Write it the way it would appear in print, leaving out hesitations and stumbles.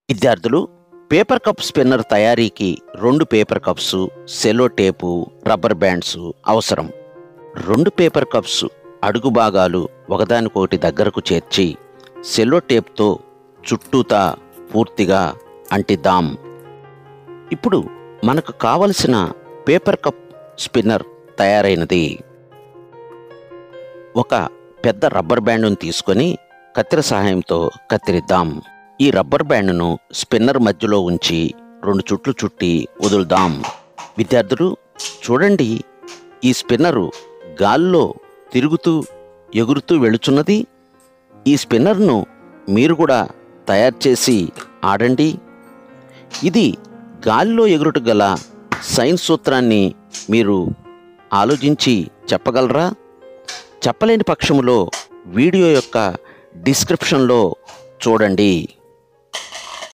విద్యార్థులు, paper cup spinner తయారీకి 2 paper cups, Cello tape, rubber bands అవసరం. 2 పేపర్ కప్స్ అడుగు భాగాలు ఒకదానికొకటి దగ్గరకు చేర్చి సెలో టేప్తో చుట్టూతా పూర్తిగా అంటిద్దాం. ఇప్పుడు మనకు కావలసిన పేపర్ కప్ స్పిన్నర్ తయారైనది. ఒక పెద్ద రబ్బర్ బ్యాండ్ను తీసుకొని కత్తెర సహాయంతో కత్తిరిద్దాం. ఈ రబ్బర్ బ్యాండ్ను స్పిన్నర్ మధ్యలో ఉంచి 2 చుట్లు చుట్టి వదులుదాం. విద్యార్థులు చూడండి, ఈ స్పిన్నరు గాల్లో తిరుగుతూ ఎగురుతూ వెళుచున్నది. ఈ స్పిన్నర్ను మీరు కూడా తయారు చేసి ఆడండి. ఇది గాలిలో ఎగురుట గల సైన్స్ సూత్రాన్ని మీరు ఆలోచించి చెప్పగలరా? చెప్పలేని పక్షంలో వీడియో యొక్క డిస్క్రిప్షన్లో చూడండి.